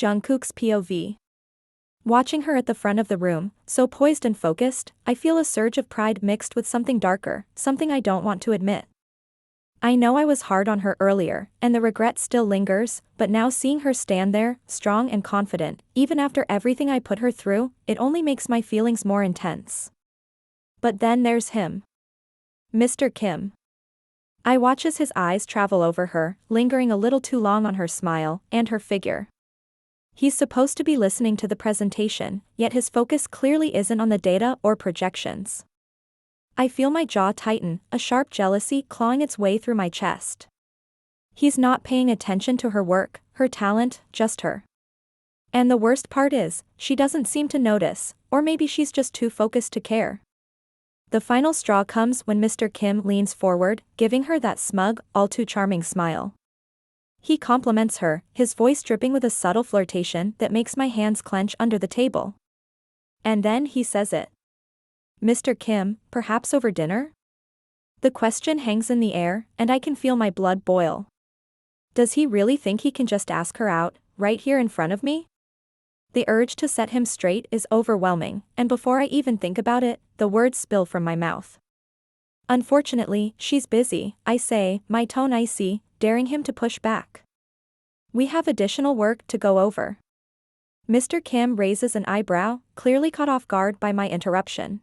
Jungkook's POV. Watching her at the front of the room, so poised and focused, I feel a surge of pride mixed with something darker, something I don't want to admit. I know I was hard on her earlier, and the regret still lingers, but now seeing her stand there, strong and confident, even after everything I put her through, it only makes my feelings more intense. But then there's him. Mr. Kim. I watch as his eyes travel over her, lingering a little too long on her smile, and her figure. He's supposed to be listening to the presentation, yet his focus clearly isn't on the data or projections. I feel my jaw tighten, a sharp jealousy clawing its way through my chest. He's not paying attention to her work, her talent, just her. And the worst part is, she doesn't seem to notice, or maybe she's just too focused to care. The final straw comes when Mr. Kim leans forward, giving her that smug, all too charming smile. He compliments her, his voice dripping with a subtle flirtation that makes my hands clench under the table. And then he says it. Mr. Kim, perhaps over dinner? The question hangs in the air, and I can feel my blood boil. Does he really think he can just ask her out, right here in front of me? The urge to set him straight is overwhelming, and before I even think about it, the words spill from my mouth. Unfortunately, she's busy, I say, my tone icy, daring him to push back. We have additional work to go over. Mr. Kim raises an eyebrow, clearly caught off guard by my interruption.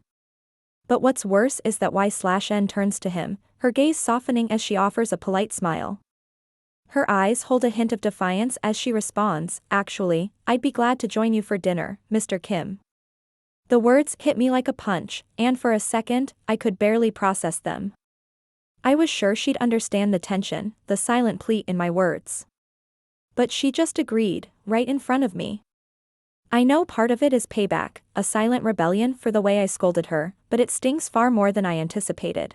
But what's worse is that Y/N turns to him, her gaze softening as she offers a polite smile. Her eyes hold a hint of defiance as she responds, actually, I'd be glad to join you for dinner, Mr. Kim. The words hit me like a punch, and for a second, I could barely process them. I was sure she'd understand the tension, the silent pleat in my words. But she just agreed, right in front of me. I know part of it is payback, a silent rebellion for the way I scolded her, but it stings far more than I anticipated.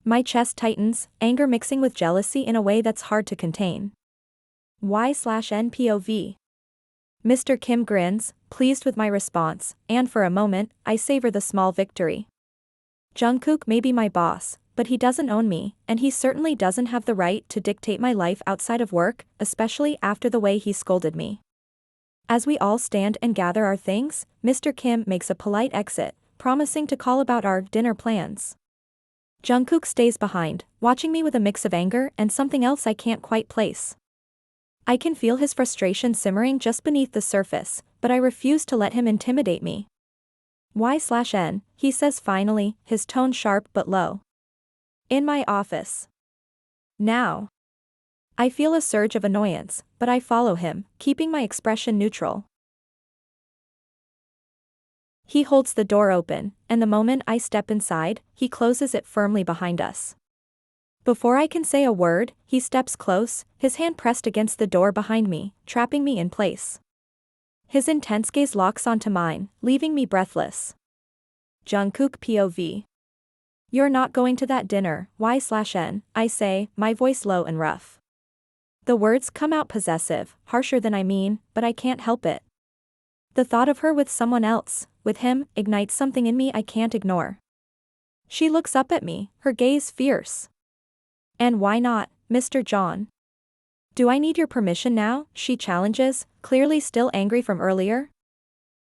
My chest tightens, anger mixing with jealousy in a way that's hard to contain. Y/N POV. Mr. Kim grins, pleased with my response, and for a moment, I savor the small victory. Jungkook may be my boss, but he doesn't own me, and he certainly doesn't have the right to dictate my life outside of work, especially after the way he scolded me. As we all stand and gather our things, Mr. Kim makes a polite exit, promising to call about our dinner plans. Jungkook stays behind, watching me with a mix of anger and something else I can't quite place. I can feel his frustration simmering just beneath the surface, but I refuse to let him intimidate me. Y/N, he says finally, his tone sharp but low. In my office. Now. I feel a surge of annoyance, but I follow him, keeping my expression neutral. He holds the door open, and the moment I step inside, he closes it firmly behind us. Before I can say a word, he steps close, his hand pressed against the door behind me, trapping me in place. His intense gaze locks onto mine, leaving me breathless. Jungkook POV. You're not going to that dinner, Y/N, I say, my voice low and rough. The words come out possessive, harsher than I mean, but I can't help it. The thought of her with someone else, with him, ignites something in me I can't ignore. She looks up at me, her gaze fierce. And why not, Mr. John? Do I need your permission now? She challenges, clearly still angry from earlier.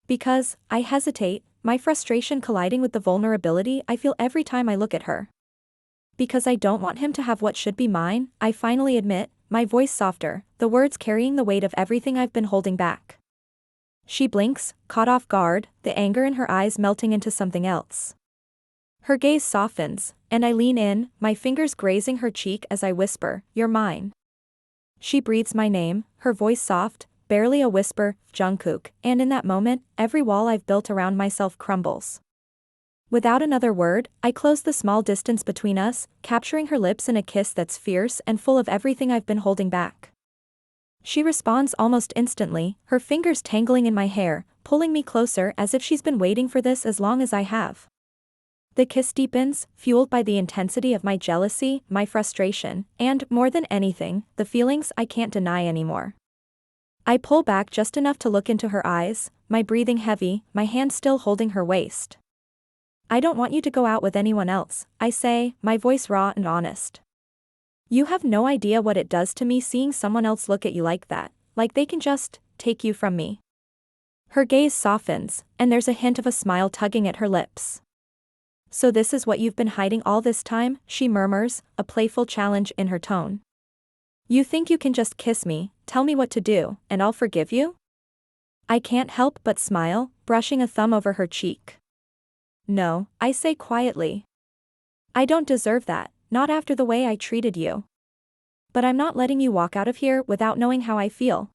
Because, I hesitate, my frustration colliding with the vulnerability I feel every time I look at her. Because I don't want him to have what should be mine, I finally admit, my voice softer, the words carrying the weight of everything I've been holding back. She blinks, caught off guard, the anger in her eyes melting into something else. Her gaze softens, and I lean in, my fingers grazing her cheek as I whisper, "You're mine." She breathes my name, her voice soft, barely a whisper, Jungkook, and in that moment, every wall I've built around myself crumbles. Without another word, I close the small distance between us, capturing her lips in a kiss that's fierce and full of everything I've been holding back. She responds almost instantly, her fingers tangling in my hair, pulling me closer as if she's been waiting for this as long as I have. The kiss deepens, fueled by the intensity of my jealousy, my frustration, and, more than anything, the feelings I can't deny anymore. I pull back just enough to look into her eyes, my breathing heavy, my hand still holding her waist. I don't want you to go out with anyone else, I say, my voice raw and honest. You have no idea what it does to me seeing someone else look at you like that, like they can just take you from me. Her gaze softens, and there's a hint of a smile tugging at her lips. So this is what you've been hiding all this time, she murmurs, a playful challenge in her tone. You think you can just kiss me, tell me what to do, and I'll forgive you? I can't help but smile, brushing a thumb over her cheek. No, I say quietly. I don't deserve that, not after the way I treated you. But I'm not letting you walk out of here without knowing how I feel.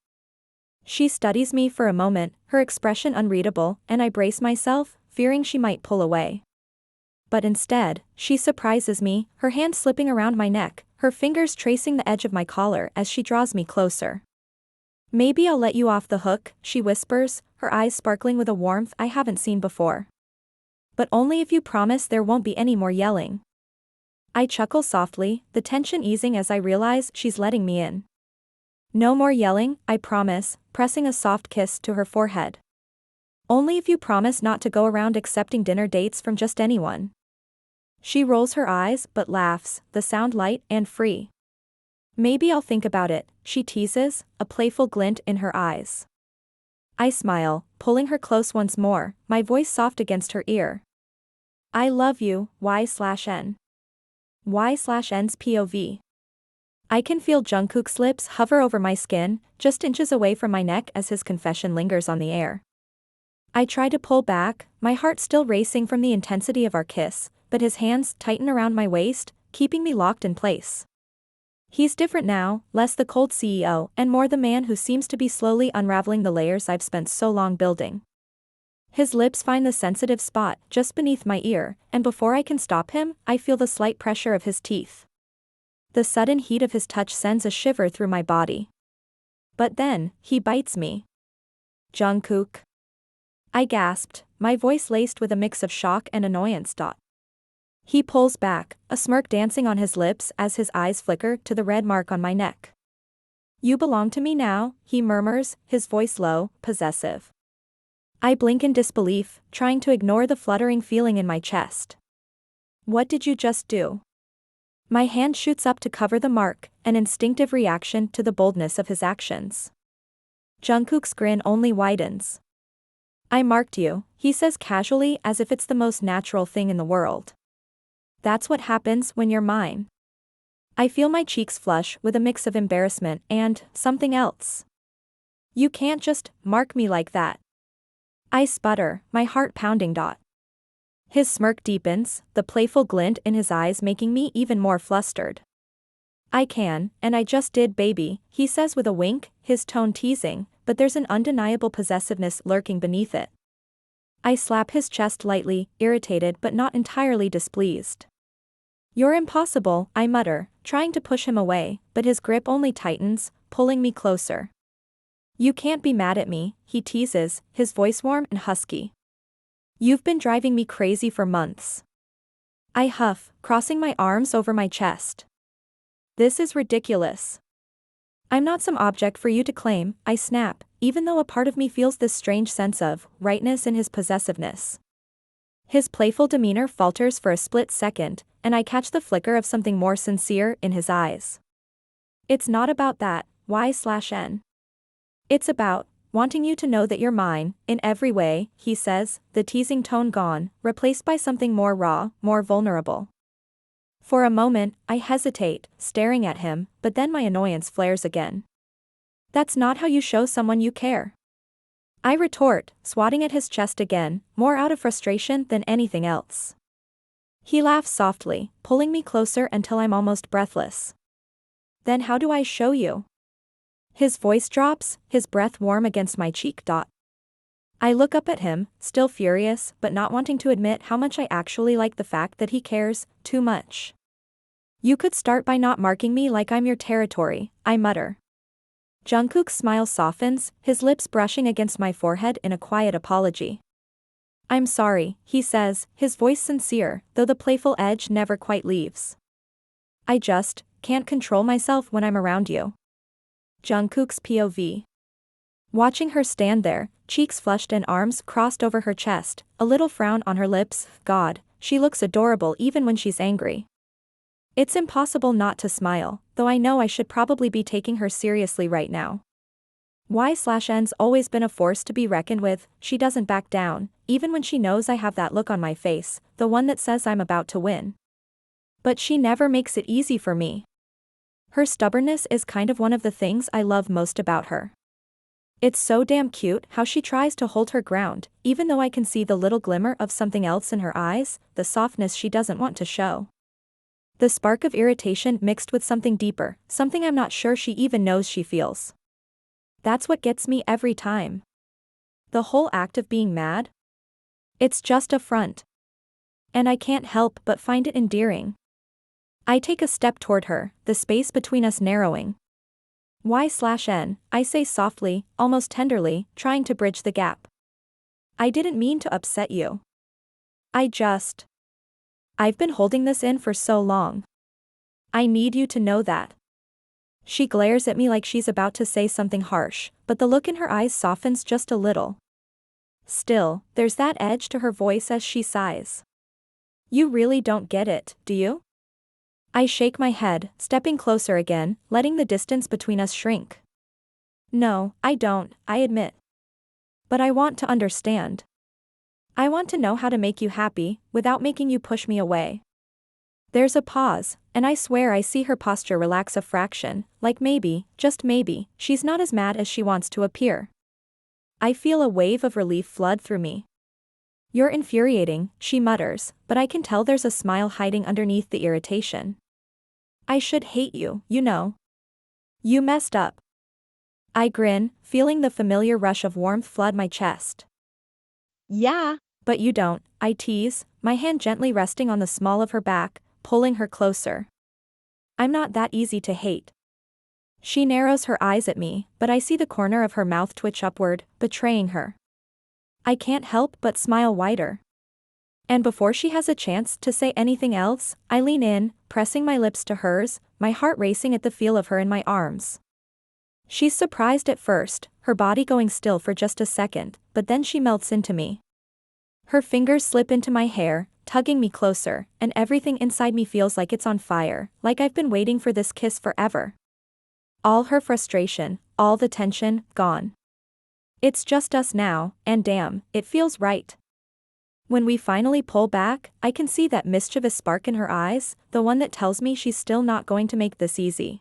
She studies me for a moment, her expression unreadable, and I brace myself, fearing she might pull away. But instead, she surprises me, her hand slipping around my neck, her fingers tracing the edge of my collar as she draws me closer. Maybe I'll let you off the hook, she whispers, her eyes sparkling with a warmth I haven't seen before. But only if you promise there won't be any more yelling. I chuckle softly, the tension easing as I realize she's letting me in. No more yelling, I promise, pressing a soft kiss to her forehead. Only if you promise not to go around accepting dinner dates from just anyone. She rolls her eyes but laughs, the sound light and free. Maybe I'll think about it, she teases, a playful glint in her eyes. I smile, pulling her close once more, my voice soft against her ear. I love you, Y/N. Y/N's POV. I can feel Jungkook's lips hover over my skin, just inches away from my neck as his confession lingers on the air. I try to pull back, my heart still racing from the intensity of our kiss, but his hands tighten around my waist, keeping me locked in place. He's different now, less the cold CEO and more the man who seems to be slowly unraveling the layers I've spent so long building. His lips find the sensitive spot just beneath my ear, and before I can stop him, I feel the slight pressure of his teeth. The sudden heat of his touch sends a shiver through my body. But then, he bites me. Jungkook. I gasped, my voice laced with a mix of shock and annoyance. He pulls back, a smirk dancing on his lips as his eyes flicker to the red mark on my neck. You belong to me now, he murmurs, his voice low, possessive. I blink in disbelief, trying to ignore the fluttering feeling in my chest. What did you just do? My hand shoots up to cover the mark, an instinctive reaction to the boldness of his actions. Jungkook's grin only widens. I marked you, he says casually as if it's the most natural thing in the world. That's what happens when you're mine. I feel my cheeks flush with a mix of embarrassment and something else. You can't just mark me like that. I sputter, my heart pounding. His smirk deepens, the playful glint in his eyes making me even more flustered. I can, and I just did, baby, he says with a wink, his tone teasing, but there's an undeniable possessiveness lurking beneath it. I slap his chest lightly, irritated but not entirely displeased. You're impossible, I mutter, trying to push him away, but his grip only tightens, pulling me closer. You can't be mad at me, he teases, his voice warm and husky. You've been driving me crazy for months. I huff, crossing my arms over my chest. This is ridiculous. I'm not some object for you to claim, I snap, even though a part of me feels this strange sense of rightness in his possessiveness. His playful demeanor falters for a split second, and I catch the flicker of something more sincere in his eyes. It's not about that, Y/N. It's about wanting you to know that you're mine, in every way, he says, the teasing tone gone, replaced by something more raw, more vulnerable. For a moment, I hesitate, staring at him, but then my annoyance flares again. That's not how you show someone you care. I retort, swatting at his chest again, more out of frustration than anything else. He laughs softly, pulling me closer until I'm almost breathless. Then how do I show you? His voice drops, his breath warm against my cheek. I look up at him, still furious, but not wanting to admit how much I actually like the fact that he cares, too much. You could start by not marking me like I'm your territory, I mutter. Jungkook's smile softens, his lips brushing against my forehead in a quiet apology. I'm sorry, he says, his voice sincere, though the playful edge never quite leaves. I just can't control myself when I'm around you. Jungkook's POV. Watching her stand there, cheeks flushed and arms crossed over her chest, a little frown on her lips, God, she looks adorable even when she's angry. It's impossible not to smile, though I know I should probably be taking her seriously right now. Y/N's always been a force to be reckoned with. She doesn't back down, even when she knows I have that look on my face, the one that says I'm about to win. But she never makes it easy for me. Her stubbornness is kind of one of the things I love most about her. It's so damn cute how she tries to hold her ground, even though I can see the little glimmer of something else in her eyes, the softness she doesn't want to show. The spark of irritation mixed with something deeper, something I'm not sure she even knows she feels. That's what gets me every time. The whole act of being mad? It's just a front. And I can't help but find it endearing. I take a step toward her, the space between us narrowing. Y/N, I say softly, almost tenderly, trying to bridge the gap. I didn't mean to upset you. I've been holding this in for so long. I need you to know that. She glares at me like she's about to say something harsh, but the look in her eyes softens just a little. Still, there's that edge to her voice as she sighs. You really don't get it, do you? I shake my head, stepping closer again, letting the distance between us shrink. No, I don't, I admit. But I want to understand. I want to know how to make you happy, without making you push me away. There's a pause, and I swear I see her posture relax a fraction, like maybe, just maybe, she's not as mad as she wants to appear. I feel a wave of relief flood through me. You're infuriating, she mutters, but I can tell there's a smile hiding underneath the irritation. I should hate you, you know. You messed up. I grin, feeling the familiar rush of warmth flood my chest. Yeah, but you don't, I tease, my hand gently resting on the small of her back, pulling her closer. I'm not that easy to hate. She narrows her eyes at me, but I see the corner of her mouth twitch upward, betraying her. I can't help but smile wider. And before she has a chance to say anything else, I lean in, pressing my lips to hers, my heart racing at the feel of her in my arms. She's surprised at first, her body going still for just a second, but then she melts into me. Her fingers slip into my hair, tugging me closer, and everything inside me feels like it's on fire, like I've been waiting for this kiss forever. All her frustration, all the tension, gone. It's just us now, and damn, it feels right. When we finally pull back, I can see that mischievous spark in her eyes, the one that tells me she's still not going to make this easy.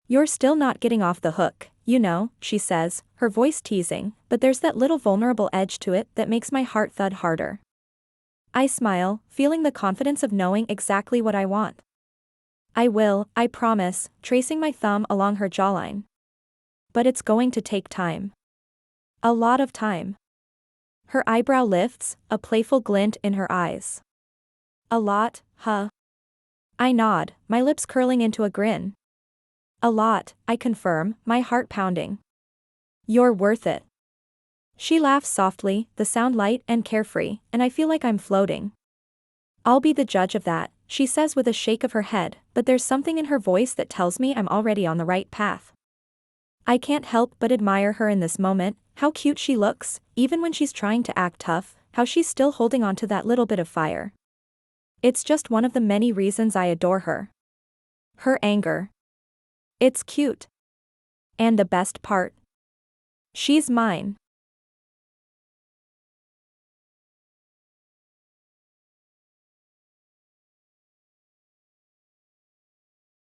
You're still not getting off the hook, you know, she says, her voice teasing, but there's that little vulnerable edge to it that makes my heart thud harder. I smile, feeling the confidence of knowing exactly what I want. I will, I promise, tracing my thumb along her jawline. But it's going to take time. A lot of time. Her eyebrow lifts, a playful glint in her eyes. A lot, huh? I nod, my lips curling into a grin. A lot, I confirm, my heart pounding. You're worth it. She laughs softly, the sound light and carefree, and I feel like I'm floating. I'll be the judge of that, she says with a shake of her head, but there's something in her voice that tells me I'm already on the right path. I can't help but admire her in this moment, how cute she looks, even when she's trying to act tough, how she's still holding on to that little bit of fire. It's just one of the many reasons I adore her. Her anger. It's cute. And the best part. She's mine.